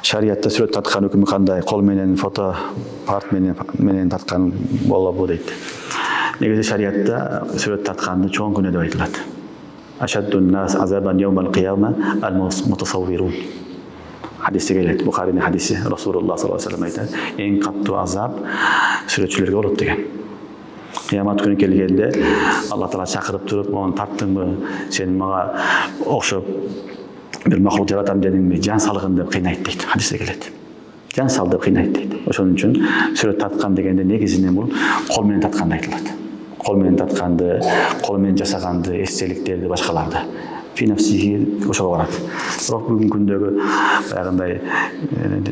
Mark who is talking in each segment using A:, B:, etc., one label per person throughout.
A: Шариятта сүрөт тарткан өкүмү кандай? Кол менен, фото аппарат менен тарткан болобу дейт. Негизи шариятта сүрөт тартканды чоң күнөө деп айтылат. Ашаддун нас азабан йаумал кияма ал-мутасаввирун. Хадисте келет, Бухаринин хадиси, Расулуллах саллаллаху алейхи ва саллям айтат, эң каттуу азап сүрөтчүлөргө болот деген. Кыямат күнү келгенде Алла Таала чакырып туруп, "Мону тарттыңбы? Сен мага окшоп бир макулук жаратам дедиңби? Жан салгын" деп кыйнайт дейт. Хадисте келет. Жан сал деп кыйнайт дейт. Ошон үчүн сүрөт тарткан дегенде негизинен бул кол менен тартканды айтылат. Кол менен тартканды, кол менен жасаганды, эстеликтерди, башкаларды. Финапсихи ошого барат. Бирок бүгүнкү күндөгү баягындай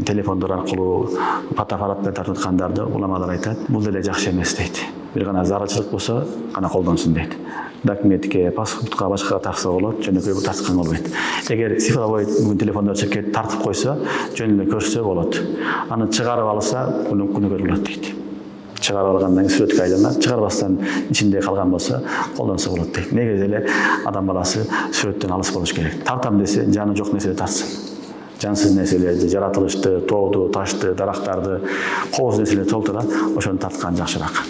A: телефондор аркылуу фотоаппарат менен тартып аткандарды уламалар айтат, бул деле жакшы эмес дейт. Бир гана зарылчылык болсо гана колдонсун дейт. Документке, паспортко, башкага такса болот, жөнөкөй бул тарткан болбойт. Эгер цифровой бүгүн телефондор чекет тартып койсо, жөн эле көрсө болот. Аны чыгарып алса, күнөөгө болот дейт. Чыгарып алгандан кийин сүрөткө айланат, чыгарбастан ичинде калган болсо колдонсо болот дейт. Негизи эле адам баласы сүрөттөн алыс болуш керек. Тартам десе, жаны жок нерселерди тартсын. Жансыз нерселерди, жаратылышты, тоодо, ташты, дарактарды, кооз нерселерди толтура, ошону тарткан жакшыраак.